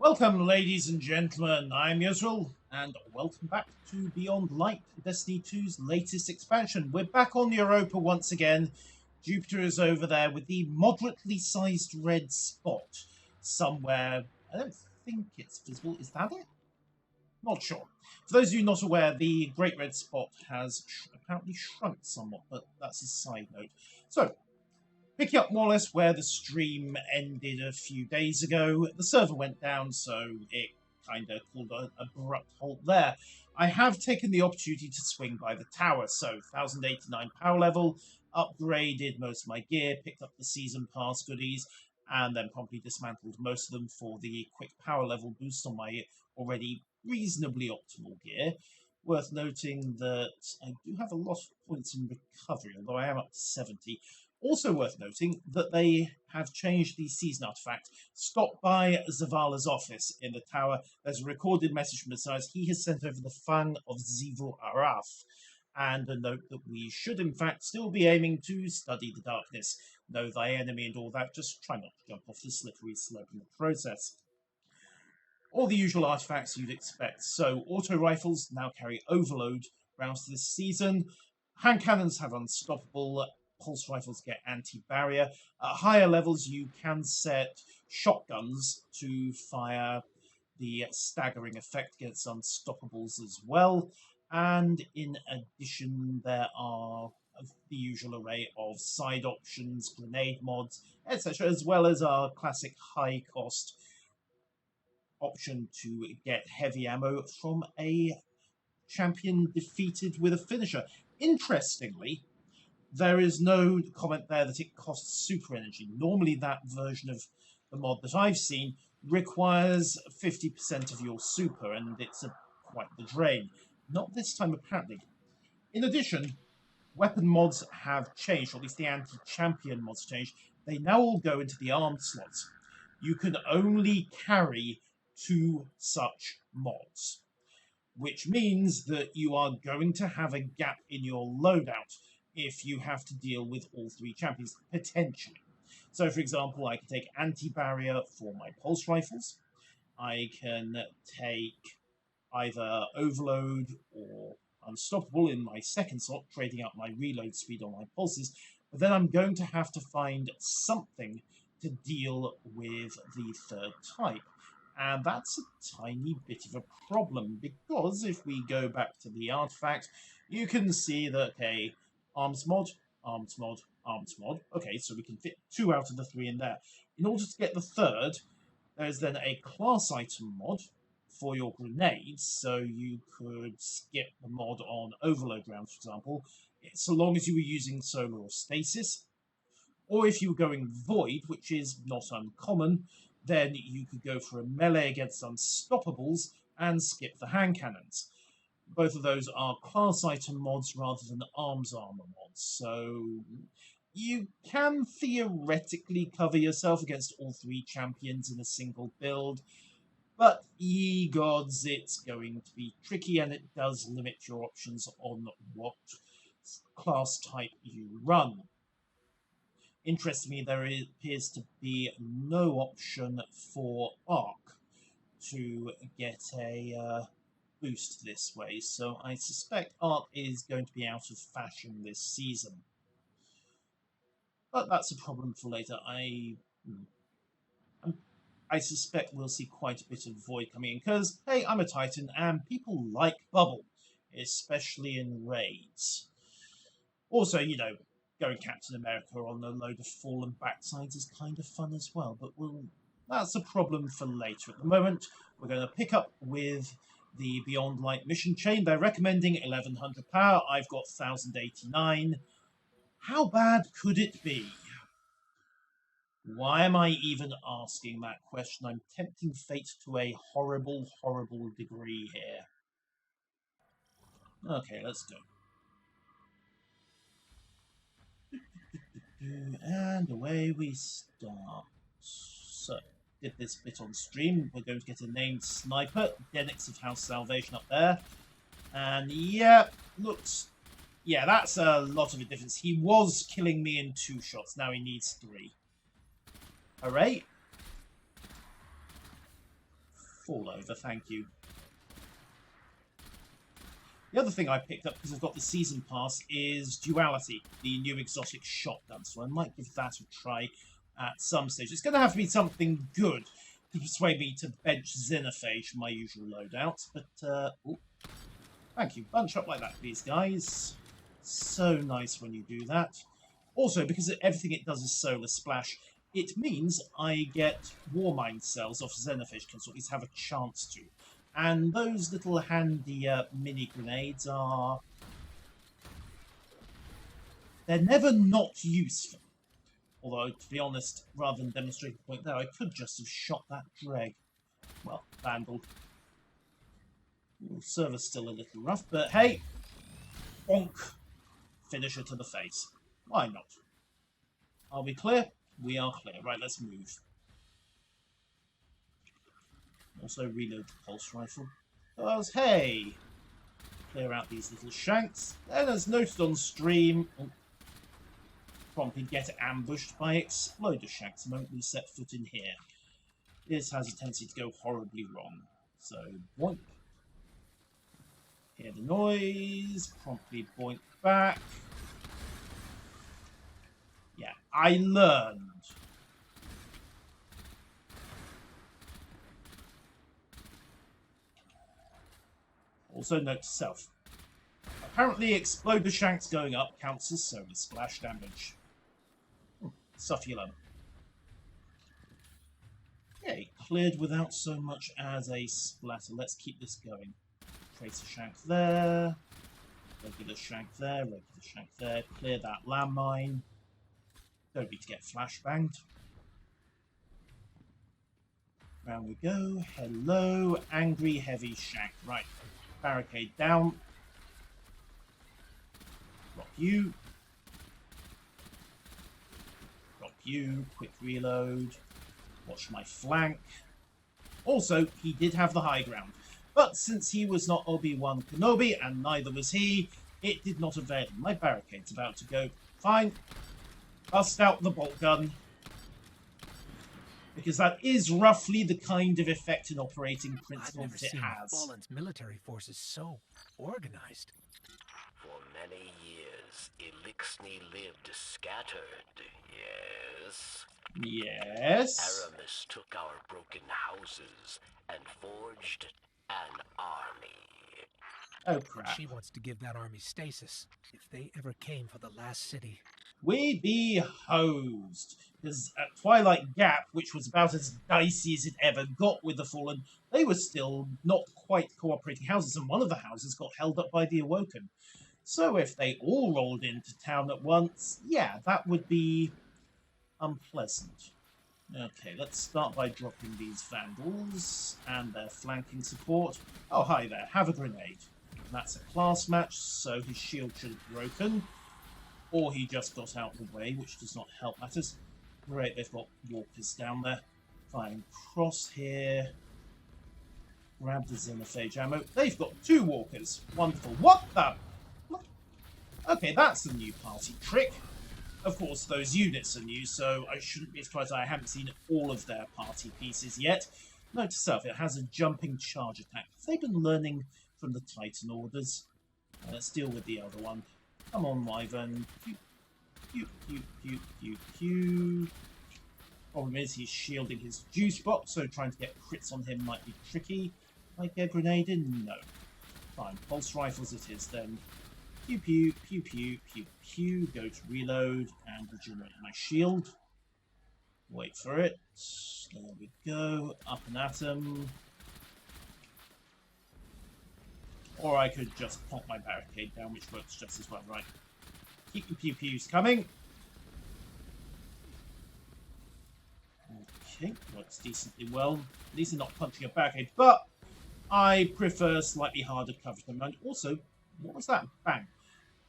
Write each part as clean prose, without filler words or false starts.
Welcome, ladies and gentlemen. I'm Yusril, and welcome back to Beyond Light, Destiny 2's latest expansion. We're back on Europa once again. Jupiter is over there with the moderately sized red spot somewhere. I don't think it's visible. Is that it? Not sure. For those of you not aware, the Great Red Spot has apparently shrunk somewhat, but that's a side note. So, picking up more or less where the stream ended a few days ago, the server went down, so it kind of called an abrupt halt there. I have taken the opportunity to swing by the tower, so 1089 power level, upgraded most of my gear, picked up the season pass goodies, and then promptly dismantled most of them for the quick power level boost on my already reasonably optimal gear. Worth noting that I do have a lot of points in recovery, although I am up to 70. Also worth noting that they have changed the season artifact. Stop by Zavala's office in the tower. There's a recorded message from the side. He has sent over the Fang of Zivul Araf, and a note that we should in fact still be aiming to study the darkness, know thy enemy and all that. Just try not to jump off the slippery slope in the process. All the usual artifacts you'd expect. So auto rifles now carry overload rounds this season. Hand cannons have unstoppable. Pulse rifles get anti-barrier. At higher levels, you can set shotguns to fire the staggering effect against unstoppables as well. And in addition, there are the usual array of side options, grenade mods, etc., as well as our classic high-cost option to get heavy ammo from a champion defeated with a finisher. Interestingly, there is no comment there that it costs super energy. Normally that version of the mod that I've seen requires 50% of your super, and it's quite the drain. Not this time, apparently. In addition, weapon mods have changed, or at least the anti-champion mods changed. They now all go into the armed slots. You can only carry 2 such mods, which means that you are going to have a gap in your loadout if you have to deal with all 3 champions, potentially. So, for example, I can take anti-barrier for my pulse rifles. I can take either overload or unstoppable in my second slot, trading up my reload speed on my pulses. But then I'm going to have to find something to deal with the third type. And that's a tiny bit of a problem, because if we go back to the artifact, you can see that, okay, arms mod, arms mod, arms mod. Okay, so we can fit 2 out of the 3 in there. In order to get the third, there's then a class item mod for your grenades, so you could skip the mod on overload rounds, for example, so long as you were using solar or stasis. Or if you were going void, which is not uncommon, then you could go for a melee against unstoppables and skip the hand cannons. Both of those are class item mods rather than arms armor mods, so you can theoretically cover yourself against all 3 champions in a single build, but ye gods, it's going to be tricky, and it does limit your options on what class type you run. Interestingly, there appears to be no option for Arc to get a boost this way, so I suspect Arc is going to be out of fashion this season. But that's a problem for later. I suspect we'll see quite a bit of Void coming in, because, hey, I'm a Titan, and people like Bubble, especially in raids. Also, you know, going Captain America on a load of fallen backsides is kind of fun as well, but that's a problem for later. At the moment, we're going to pick up with the Beyond Light mission chain. They're recommending 1100 power. I've got 1089. How bad could it be? Why am I even asking that question? I'm tempting fate to a horrible, horrible degree here. Okay, let's go. And away we start. So, did this bit on stream. We're going to get a named sniper, Denix of House Salvation up there. And yeah, looks... yeah, that's a lot of a difference. He was killing me in 2 shots, now he needs 3. Hooray. Fall over, thank you. The other thing I picked up, because I've got the Season Pass, is Duality, the new exotic shotgun. So I might give that a try at some stage. It's going to have to be something good to persuade me to bench Xenophage for my usual loadout. But, ooh, thank you. Bunch up like that, please, guys. So nice when you do that. Also, because everything it does is Solar Splash, it means I get Warmind cells off Xenophage kills, or at least have a chance to. And those little handy mini grenades are... they're never not useful. Although, to be honest, rather than demonstrate the point there, I could just have shot that dreg. Well, Vandal. Server's still a little rough, but hey! Bonk! Finisher to the face. Why not? Are we clear? We are clear. Right, let's move. Also reload the pulse rifle. Because, hey! Clear out these little shanks. And as noted on stream, promptly get ambushed by exploder shanks the moment we set foot in here. This has a tendency to go horribly wrong. So, boink. Hear the noise. Promptly boink back. Yeah, I learned. Also note to self. Apparently exploder shanks going up counts as solar splash damage. Stuff you learn. Okay, cleared without so much as a splatter. Let's keep this going. Tracer shank there. Regular shank there. Regular shank there. Clear that landmine. Don't need to get flashbanged. Round we go. Hello, angry heavy shank. Right. Barricade down. Drop you. Drop you. Quick reload. Watch my flank. Also, he did have the high ground. But since he was not Obi-Wan Kenobi, and neither was he, it did not avail him. My barricade's about to go. Fine. Bust out the bolt gun. Because that is roughly the kind of effect and operating principle that it has. Fallen's military forces so organized. For many years, Elixni lived scattered, yes. Yes. Aramis took our broken houses and forged an army. Oh, crap. She wants to give that army stasis if they ever came for the last city. We be hosed. Because at Twilight Gap, which was about as dicey as it ever got with the Fallen, they were still not quite cooperating houses, and one of the houses got held up by the Awoken. So if they all rolled into town at once, yeah, that would be unpleasant. Okay, let's start by dropping these Vandals and their flanking support. Oh, hi there, have a grenade. That's a class match, so his shield should have broken. Or he just got out of the way, which does not help matters. Great, they've got walkers down there. Fine, cross here. Grab the Xenophage ammo. They've got 2 walkers. Wonderful. What the? What? Okay, that's a new party trick. Of course, those units are new, so I shouldn't be surprised I haven't seen all of their party pieces yet. Note to self, it has a jumping charge attack. They've been learning from the Titan orders. Let's deal with the other one. Come on, Wyvern. Pew. Problem is, he's shielding his juice box, so trying to get crits on him might be tricky. Might get a grenade in? No. Fine, pulse rifles it is then. Pew. Go to reload and regenerate my shield. Wait for it. There we go. Up and at him. Or I could just pop my barricade down, which works just as well, right? Keep the pew-pews coming. Okay, works decently well. At least they're not punching a barricade, but I prefer slightly harder coverage. And also, what was that? Bang.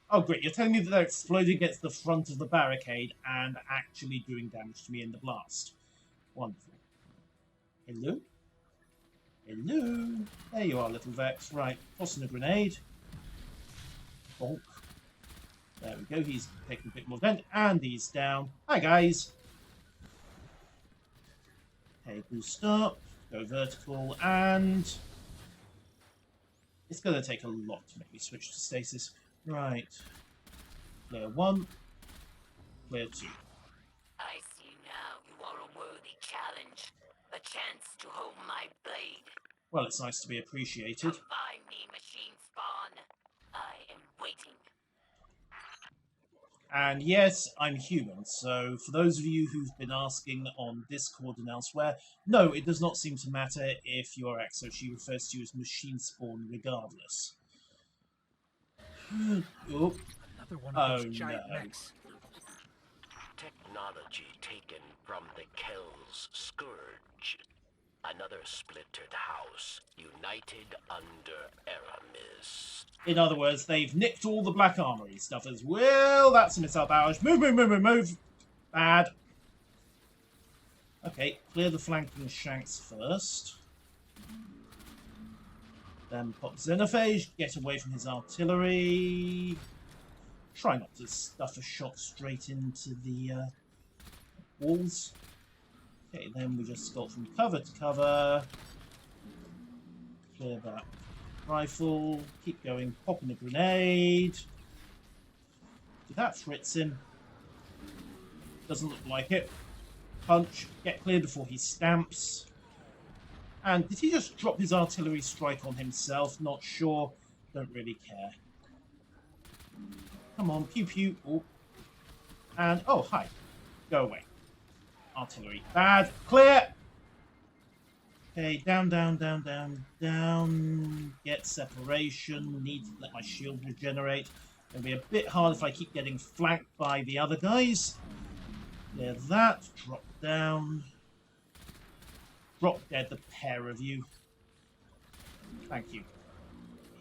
Oh, great. You're telling me that they're exploding against the front of the barricade and actually doing damage to me in the blast. Wonderful. Hello? Hello? There you are, little Vex. Right, tossing a grenade. Bonk. There we go, he's taking a bit more vent, and he's down. Hi, guys. Okay, boost up. Go vertical, and it's going to take a lot to make me switch to stasis. Right. Clear 1. Clear 2. I see now you are a worthy challenge. A chance to hold my blade. Well, it's nice to be appreciated. Come find me, machine spawn. I am waiting. And yes, I'm human, so for those of you who've been asking on Discord and elsewhere, no, it does not seem to matter if you're Exo. She refers to you as machine spawn regardless. Oh, Another one of those giant no. mechs. Technology taken from the Kel's scourge. Another splintered house, united under Aramis. In other words, they've nicked all the black armory stuff as well. That's a missile barrage. Move, move, move, move, move. Bad. Okay, clear the flanking shanks first. Then pop Xenophage, get away from his artillery. Try not to stuff a shot straight into the walls. Okay, then we just go from cover to cover. Clear that rifle. Keep going. Popping a grenade. Did that fritz him? Doesn't look like it. Punch. Get clear before he stamps. And did he just drop his artillery strike on himself? Not sure. Don't really care. Come on. Pew pew. Oh. And, oh, hi. Go away. Artillery. Bad. Clear! Okay, down, down, down, down, down. Get separation. Need to let my shield regenerate. It'll be a bit hard if I keep getting flanked by the other guys. Clear that. Drop down. Drop dead, the pair of you. Thank you.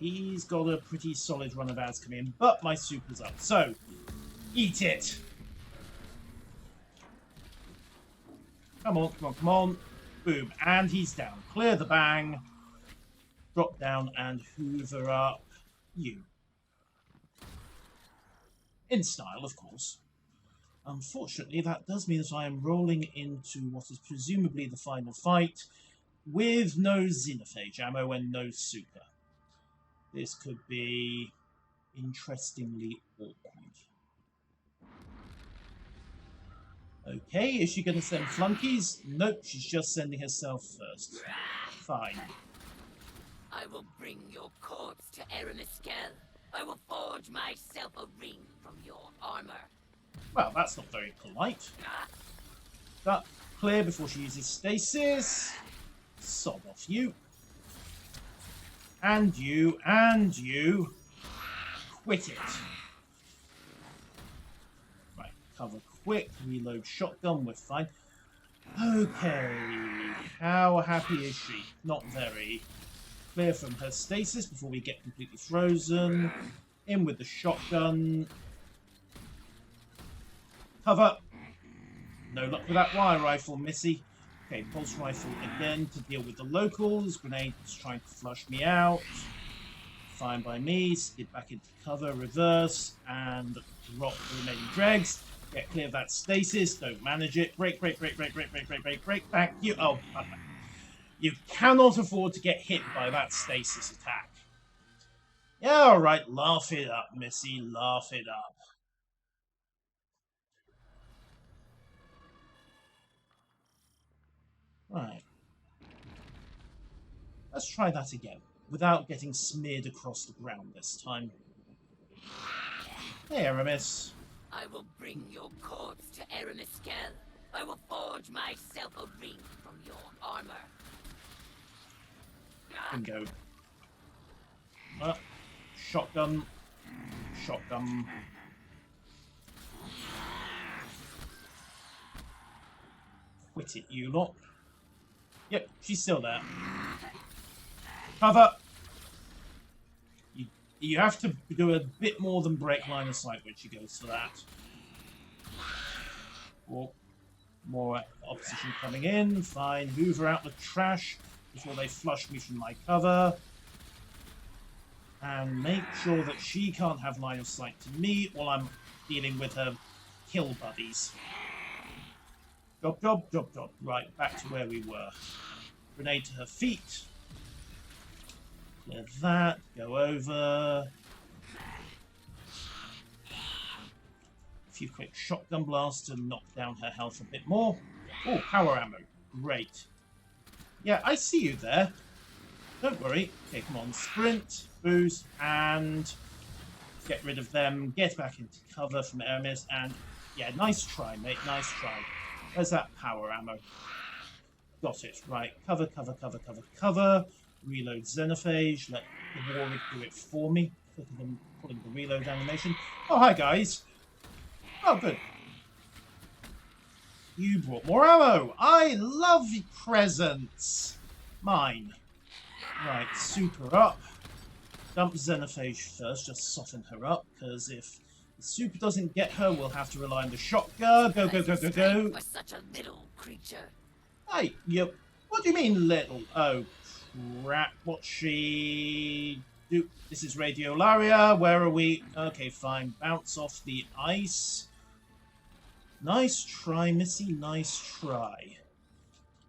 He's got a pretty solid run of ads coming in, but my super's up. So, eat it! Come on, come on, come on. Boom. And he's down. Clear the bang. Drop down and hoover up you. In style, of course. Unfortunately, that does mean that I am rolling into what is presumably the final fight with no Xenophage ammo and no super. This could be interestingly awkward. Okay, is she going to send flunkies? Nope, she's just sending herself first. Fine. I will bring your corpse to Aramis. I will forge myself a ring from your armor. Well, that's not very polite. But clear before she uses stasis. Sob off you. And you, and you. Quit it. Right, cover quick. Reload shotgun, we're fine. Okay, how happy is she? Not very. Clear from her stasis before we get completely frozen. In with the shotgun. Cover. No luck with that wire rifle, Missy. Okay, pulse rifle again to deal with the locals. Grenade is trying to flush me out. Fine by me. Skid back into cover, reverse, and drop the remaining dregs. Get clear of that stasis. Don't manage it. Break, break, break, break, break, break, break, break, break. Thank you. Oh, you cannot afford to get hit by that stasis attack. Yeah, all right. Laugh it up, Missy. Laugh it up. Right. Let's try that again, without getting smeared across the ground this time. Hey, Aramis. I will bring your corpse to Aramis. I will forge myself a ring from your armor. Bingo. Shotgun. Shotgun. Quit it, you lot. Yep, she's still there. Cover! You have to do a bit more than break line of sight when she goes for that. Or more opposition coming in. Fine. Hoover out the trash before they flush me from my cover. And make sure that she can't have line of sight to me while I'm dealing with her kill buddies. Job, job, job, job. Right, back to where we were. Grenade to her feet. Clear that. Go over. A few quick shotgun blasts to knock down her health a bit more. Oh, power ammo. Great. Yeah, I see you there. Don't worry. Okay, come on. Sprint, boost, and get rid of them. Get back into cover from Aramis. And yeah, nice try, mate. Nice try. Where's that power ammo? Got it. Right. Cover, cover, cover, cover, cover. Reload Xenophage. Let the Warwick do it for me. Clicking and pulling the reload animation. Oh, hi, guys. Oh, good. You brought more ammo. I love presents. Mine. Right, super up. Dump Xenophage first, just soften her up, because if the super doesn't get her, we'll have to rely on the shotgun. Go, go, go, go, go. For such a little creature. Hey, you. What do you mean little? Oh, crap. What's she do? This is Radiolaria. Where are we? Okay, fine. Bounce off the ice. Nice try, Missy. Nice try.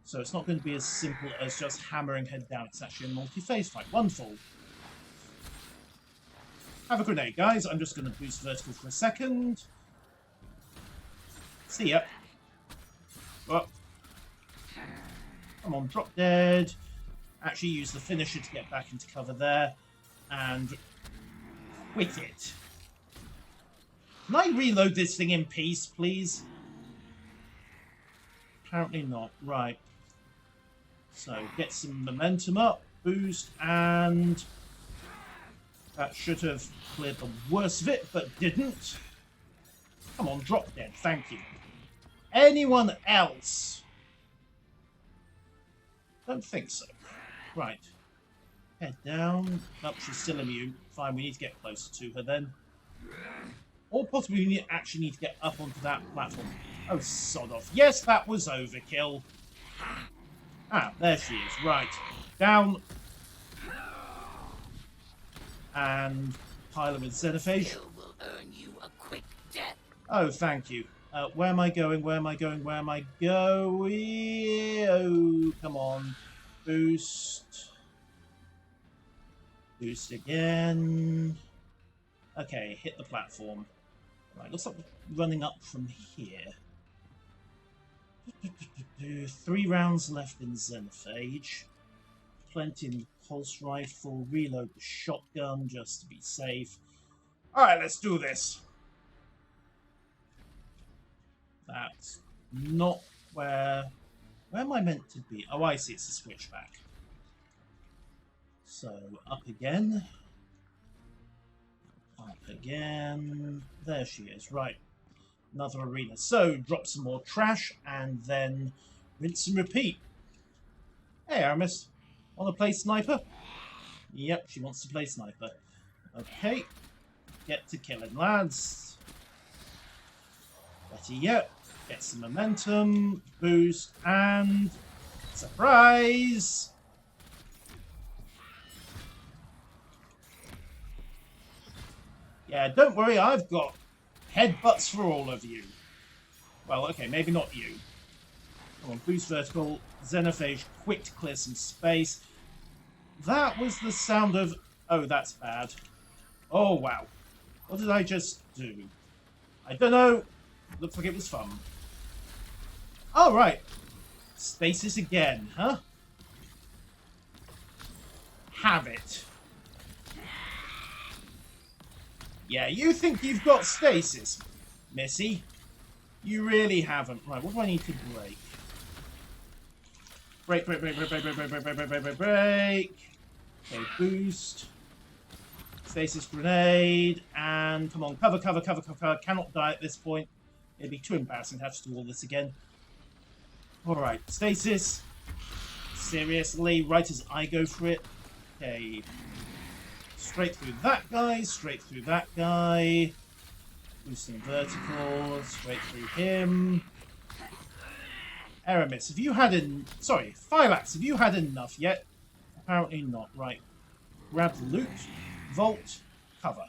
So it's not going to be as simple as just hammering her down. It's actually a multi-phase fight. Wonderful. Have a grenade, guys. I'm just going to boost vertical for a second. See ya. Oh. Come on, drop dead. Actually use the finisher to get back into cover there. And quit it. Can I reload this thing in peace, please? Apparently not. Right. So, get some momentum up, boost, and that should have cleared the worst of it, but didn't. Come on, drop dead. Thank you. Anyone else? Don't think so. Right. Head down. Nope, she's still immune. Fine, we need to get closer to her then. Or possibly we actually need to get up onto that platform. Oh, sod off. Yes, that was overkill. Ah, there she is. Right. Down. And pile her with Xenophage. Kill will earn you a quick death. Oh, thank you. Where am I going? Where am I going? Where am I going? Oh, come on. Boost. Boost again. Okay, hit the platform. Right, looks like we're running up from here. 3 rounds left in Xenophage. Plenty in the pulse rifle. Reload the shotgun just to be safe. Alright, let's do this. That's not where... Where am I meant to be? Oh, I see, it's a switchback. So, up again. Up again. There she is. Right. Another arena. So, drop some more trash and then rinse and repeat. Hey, Aramis. Want to play sniper? Yep, she wants to play sniper. Okay. Get to killing, lads. Better yet, get some momentum, boost, and surprise! Yeah, don't worry, I've got headbutts for all of you. Well, okay, maybe not you. Come on, boost vertical, Xenophage, quick to clear some space. That was the sound of... Oh, that's bad. Oh, wow. What did I just do? I don't know. Looks like it was fun. Oh, right. Stasis again, huh? Have it. Yeah, you think you've got stasis, Missy. You really haven't. Right, what do I need to break? Break, break, break, break, break, break, break, break, break, break, break, break, break. Okay, boost. Stasis grenade. And come on, cover, cover, cover, cover, cover. Cannot die at this point. It'd be too embarrassing to have to do all this again. Alright, stasis. Seriously, right as I go for it. Okay. Straight through that guy, straight through that guy. Boosting vertical, straight through him. Aramis, have you had sorry, Phariks, have you had enough yet? Apparently not. Right. Grab the loot. Vault. Cover.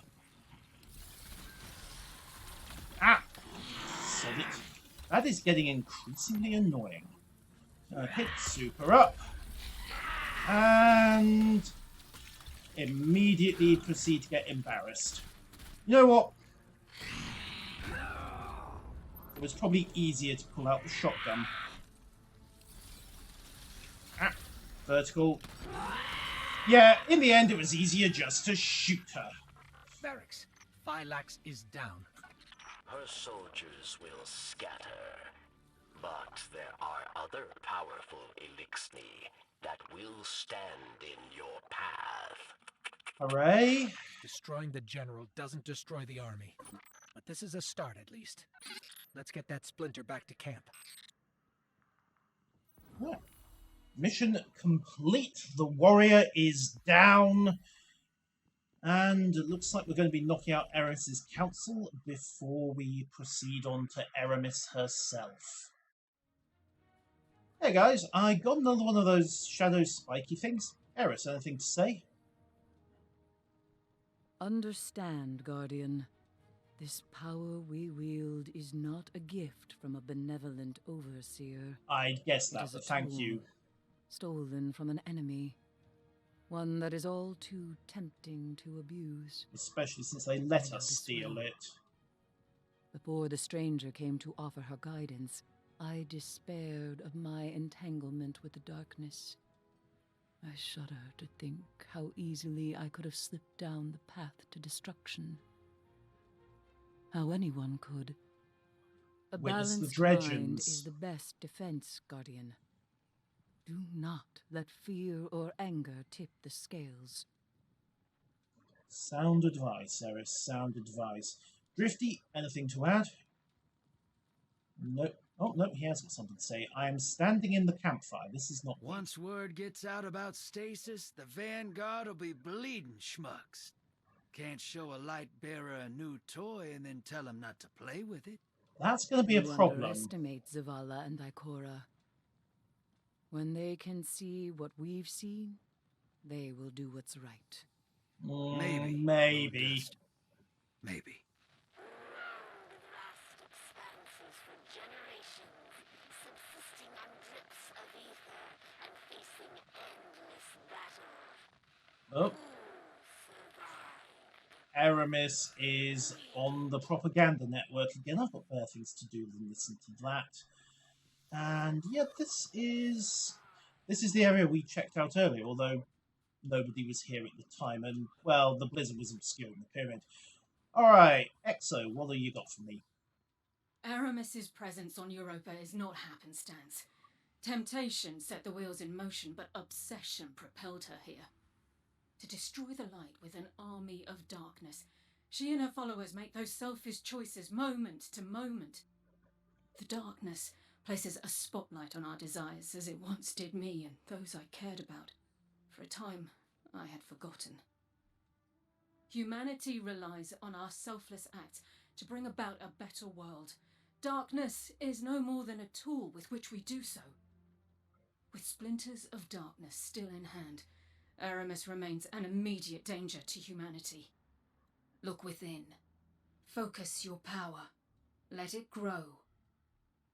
Ah! Sod it. That is getting increasingly annoying. Okay, super up. And immediately proceed to get embarrassed. You know what? It was probably easier to pull out the shotgun. Ah, vertical. Yeah, in the end it was easier just to shoot her. Phariks, Phyraks is down. Her soldiers will scatter, but there are other powerful Elixni that will stand in your path. Hooray. Destroying the general doesn't destroy the army. But this is a start, at least. Let's get that splinter back to camp. Yeah. Mission complete. The warrior is down. And it looks like we're going to be knocking out Eris's council before we proceed on to Eramis herself. Hey guys, I got another one of those shadow spiky things. Eris, anything to say? Understand, Guardian. This power we wield is not a gift from a benevolent overseer. I guess It that, is a but thank tool, you. stolen from an enemy. One that is all too tempting to abuse. Especially since they let I know us this steal well. it. Before the stranger came to offer her guidance, I despaired of my entanglement with the darkness. I shudder to think how easily I could have slipped down the path to destruction. How anyone could. A Witness the balanced mind Dredgens. is the best defense, Guardian. Do not let fear or anger tip the scales. Sound advice, Eris, sound advice. Drifty, anything to add? Nope. Oh, no, he has got something to say. I am standing in the campfire. This is not... Once word gets out about stasis, the Vanguard will be bleeding schmucks. Can't show a light bearer a new toy and then tell him not to play with it. That's going to be a You problem. underestimate Zavala and Ikora. When they can see what we've seen, they will do what's right. Maybe. Maybe. Lord Dust. Maybe. Vast expanses for generations, subsisting on drips of ether and facing endless battle. Oh. Aramis is on the propaganda network again. I've got better things to do than listen to that. And yeah, this is the area we checked out earlier, although nobody was here at the time, and well, the blizzard was obscuring the pyramid. Alright, Exo, what have you got for me? Aramis's presence on Europa is not happenstance. Temptation set the wheels in motion, but obsession propelled her here. To destroy the light with an army of darkness, she and her followers make those selfish choices moment to moment. The darkness places a spotlight on our desires, as it once did me and those I cared about. For a time, I had forgotten. Humanity relies on our selfless acts to bring about a better world. Darkness is no more than a tool with which we do so. With splinters of darkness still in hand, Aramis remains an immediate danger to humanity. Look within. Focus your power. Let it grow.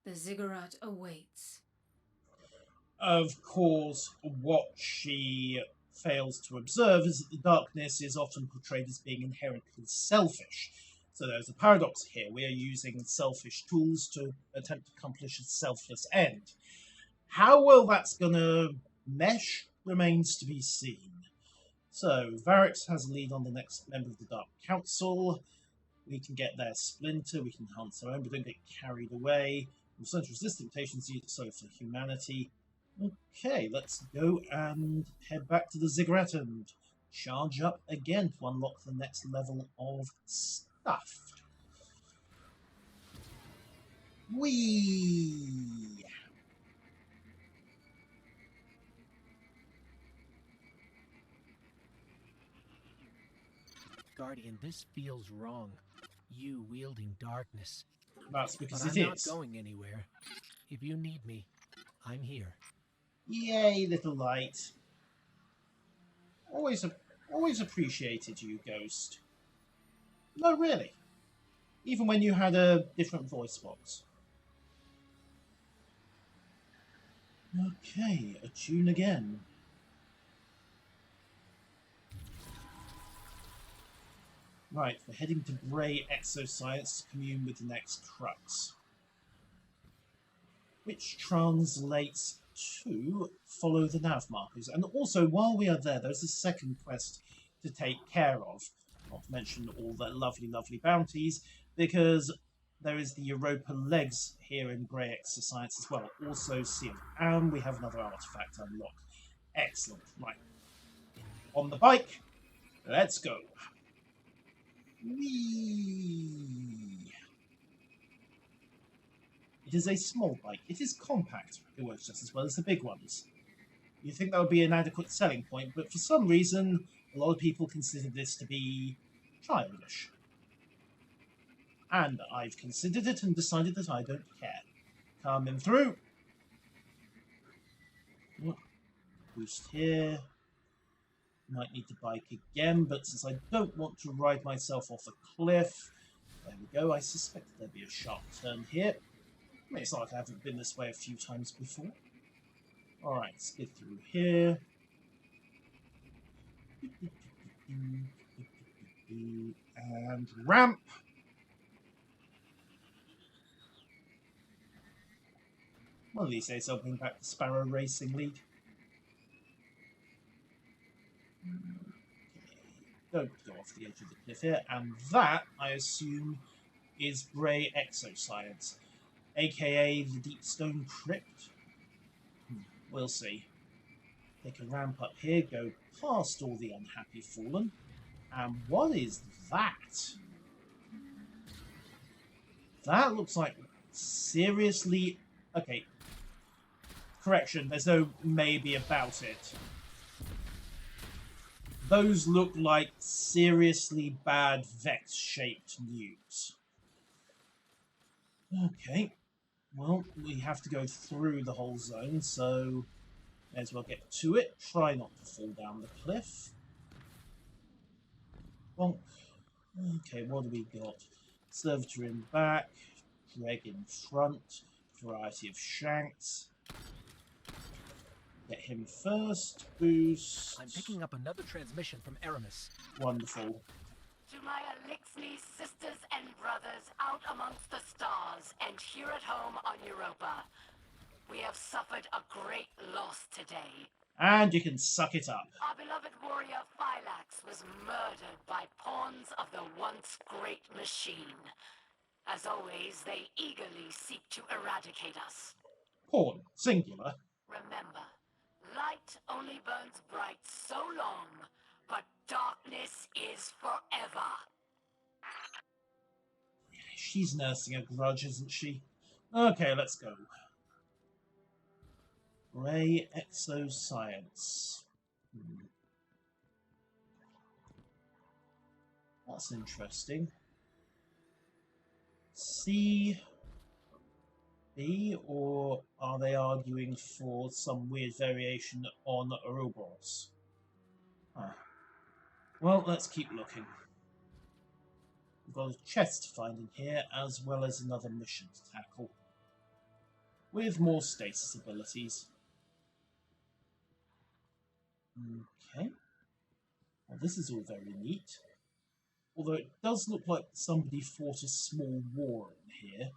The ziggurat awaits. Of course, what she fails to observe is that the darkness is often portrayed as being inherently selfish. So there's a paradox here. We are using selfish tools to attempt to accomplish a selfless end. How well that's going to mesh remains to be seen. So, Phariks has a lead on the next member of the Dark Council. We can get their splinter, we can enhance our own, but don't get carried away. We'll send resistant mutations, so for humanity. Okay, let's go and head back to the ziggurat and charge up again to unlock the next level of stuff. Whee! Guardian, this feels wrong. You wielding darkness. That's because But it I'm not is. going anywhere. If you need me, I'm here. Yay, little light. Always appreciated you, Ghost. No, really. Even when you had a different voice box. Okay, a tune again. Right, we're heading to Grey Exoscience to commune with the next crux. Which translates to follow the nav markers. And also, while we are there, there's a second quest to take care of. Not to mention all the lovely, lovely bounties, because there is the Europa legs here in Grey Exoscience as well, also sealed. And we have another artifact unlocked. Excellent. Right. On the bike, let's go. Whee! It is a small bike. It is compact. It works just as well as the big ones. You'd think that would be an adequate selling point, but for some reason, a lot of people consider this to be childish. And I've considered it and decided that I don't care. Coming through. Boost here. Might need to bike again, but since I don't want to ride myself off a cliff, there we go. I suspect there'll be a sharp turn here. I mean, it's not like I haven't been this way a few times before. Alright, skid through here. And ramp. One of these days I'll bring back the Sparrow Racing League. Don't go off the edge of the cliff here. And that, I assume, is Grey Exoscience, aka the Deep Stone Crypt. We'll see. Take a ramp up here, go past all the unhappy fallen. And what is that? That looks like seriously... Okay. Correction, there's no maybe about it. Those look like seriously bad Vex-shaped newts. Okay. Well, we have to go through the whole zone, so may as well get to it. Try not to fall down the cliff. Bonk. Okay, what do we got? Servitor in back, Dreg in front, variety of shanks. Get him first. Boost. I'm picking up another transmission from Aramis. Wonderful. To my Elixni sisters and brothers out amongst the stars and here at home on Europa, we have suffered a great loss today. And you can suck it up. Our beloved warrior Phariks was murdered by pawns of the once great machine. As always, they eagerly seek to eradicate us. Pawn. Singular. Remember, light only burns bright so long, but darkness is forever. She's nursing a grudge, isn't she? Okay, let's go. Grey Exoscience. That's interesting. C, B, or are they arguing for some weird variation on Ouroboros? Ah. Well, let's keep looking. We've got a chest to find in here, as well as another mission to tackle. With more stasis abilities. Okay. Well, this is all very neat. Although it does look like somebody fought a small war in here.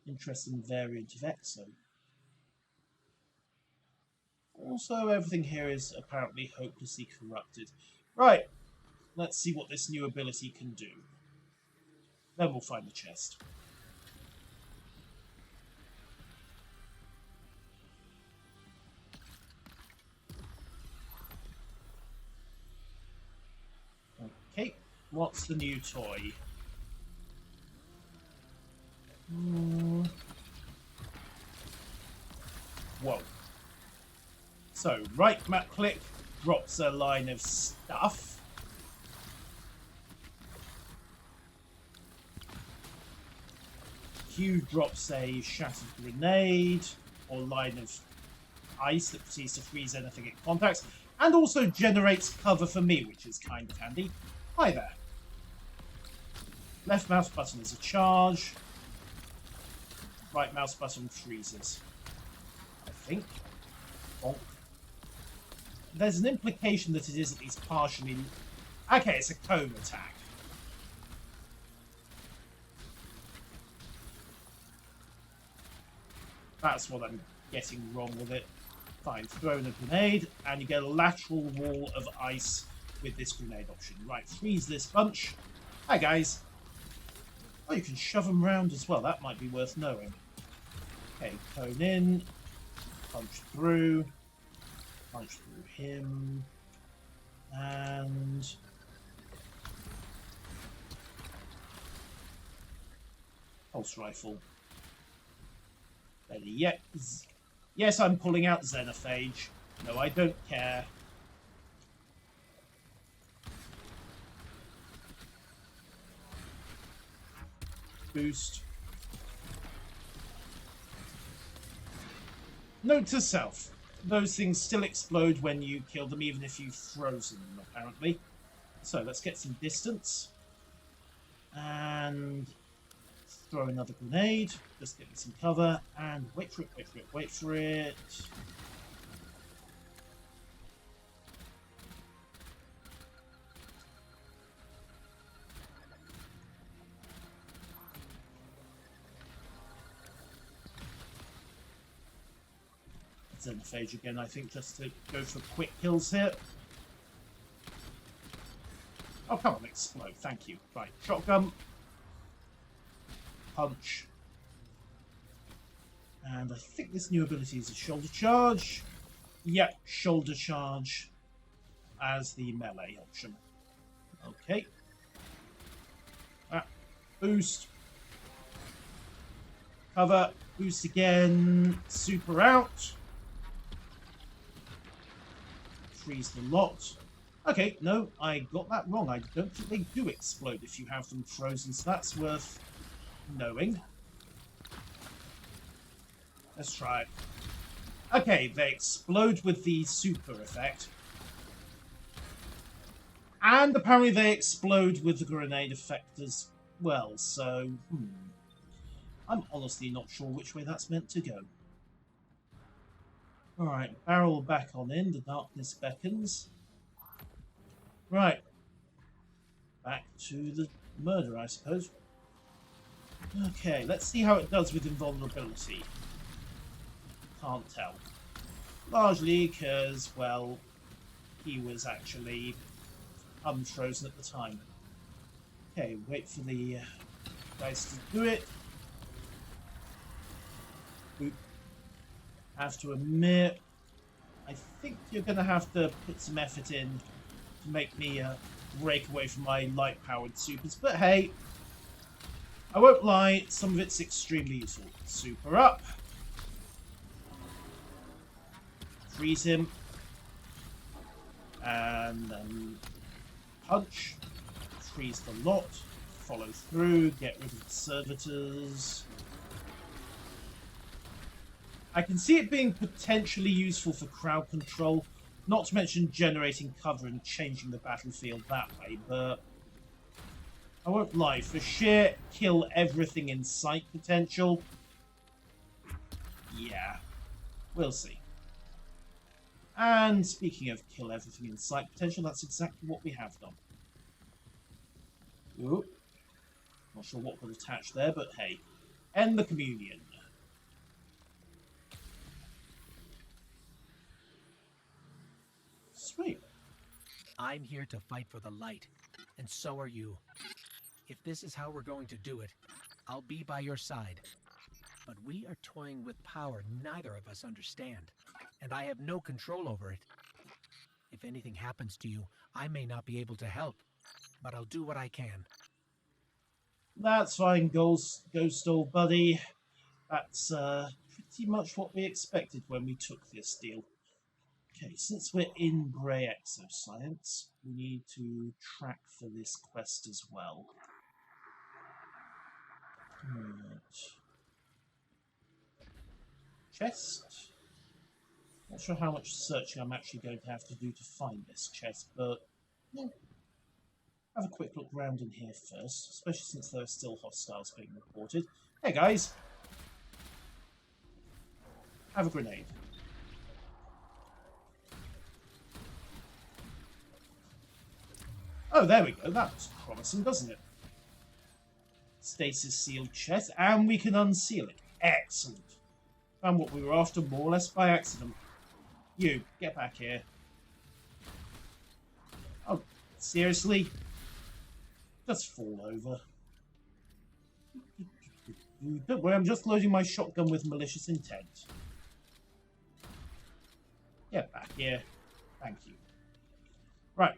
Interesting variant of Exo. Also, everything here is apparently hopelessly corrupted. Right, let's see what this new ability can do. Then we'll find the chest. Okay, what's the new toy? Whoa. So, right map click drops a line of stuff. Q drops a shattered grenade, or line of ice that proceeds to freeze anything it contacts, and also generates cover for me, which is kind of handy. Hi there. Left mouse button is a charge. Right mouse button freezes. I think. Bonk. There's an implication that it is at least partially Okay, it's a cone attack. That's what I'm getting wrong with it. Fine, throw in a grenade, and you get a lateral wall of ice with this grenade option. Right, freeze this bunch. Hi, guys. Oh, you can shove them around as well. That might be worth knowing. Okay, cone in. Punch through. Punch through him. And... pulse rifle. Yes, I'm pulling out Xenophage. No, I don't care. Boost. Note to self. Those things still explode when you kill them, even if you've frozen them, apparently. So, let's get some distance. And... throw another grenade. Just get me some cover. And wait for it, wait for it, wait for it. Xenophage again, I think, just to go for quick kills here. Oh, come on, explode. Thank you. Right, shotgun. Punch. And I think this new ability is a shoulder charge. Yep, shoulder charge as the melee option. Okay. Boost. Cover. Boost again. Super out. Freeze the lot. Okay, no, I got that wrong. I don't think they do explode if you have them frozen, so that's worth knowing. Let's try it. Okay, they explode with the super effect. And apparently they explode with the grenade effect as well, so... I'm honestly not sure which way that's meant to go. Alright, barrel back on in, the darkness beckons. Right. Back to the murder, I suppose. Okay, let's see how it does with invulnerability. Can't tell. Largely because, well, he was actually unfrozen at the time. Okay, wait for the guys to do it. Boop. Have to admit, I think you're going to have to put some effort in to make me break away from my light-powered supers. But hey, I won't lie, some of it's extremely useful. Super up. Freeze him. And then punch. Freeze the lot. Follow through. Get rid of the servitors. I can see it being potentially useful for crowd control, not to mention generating cover and changing the battlefield that way, but I won't lie, for sheer kill everything in sight potential, yeah, we'll see. And speaking of kill everything in sight potential, that's exactly what we have done. Ooh. Not sure what got attached there, but hey, end the communion. Sweet. I'm here to fight for the light, and so are you. If this is how we're going to do it, I'll be by your side. But we are toying with power neither of us understand, and I have no control over it. If anything happens to you, I may not be able to help, but I'll do what I can. That's fine, Ghost old buddy. That's pretty much what we expected when we took this deal. Okay, since we're in Grey Exoscience, we need to track for this quest as well. Right. Chest. Not sure how much searching I'm actually going to have to do to find this chest, but yeah. Have a quick look around in here first, especially since there are still hostiles being reported. Hey guys! Have a grenade. Oh, there we go. That looks promising, doesn't it? Stasis sealed chest, and we can unseal it. Excellent. Found what we were after more or less by accident. You, get back here. Oh, seriously? Just fall over. Don't worry, I'm just loading my shotgun with malicious intent. Get back here. Thank you. Right.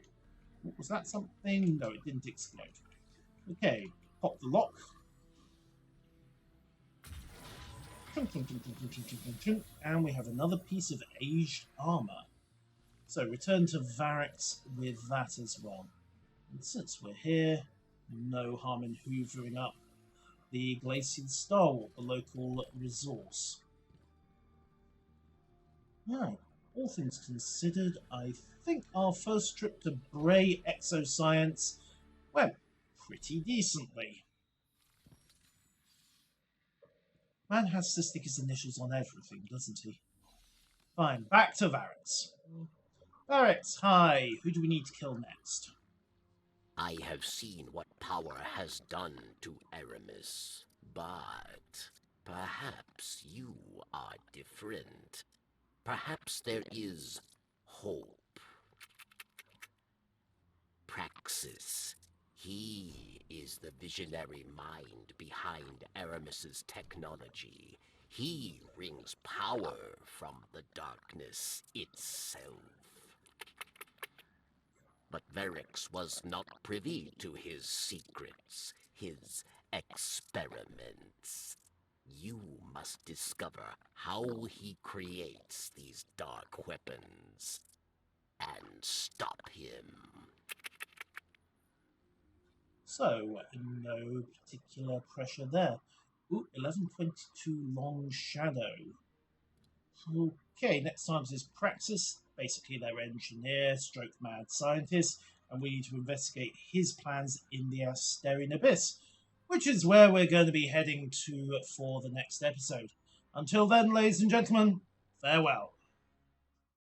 Was that something? No, it didn't explode. Okay, pop the lock. And we have another piece of aged armor. So return to Phariks with that as well. And since we're here, no harm in hoovering up the Glacial Starwalk, the local resource. Now, all things considered, I think our first trip to Bray Exoscience went pretty decently. Man has to stick his initials on everything, doesn't he? Fine, back to Phariks. Phariks, hi. Who do we need to kill next? I have seen what power has done to Aramis, but perhaps you are different. Perhaps there is hope. Praxis. He is the visionary mind behind Aramis's technology. He wrings power from the darkness itself. But Phariks was not privy to his secrets, his experiments. You must discover how he creates these dark weapons and stop him. So, no particular pressure there. Ooh, 1122 Long Shadow. Okay, next time is Praxis, basically their engineer, stroke mad scientist, and we need to investigate his plans in the Asterian Abyss, which is where we're going to be heading to for the next episode. Until then, ladies and gentlemen, farewell.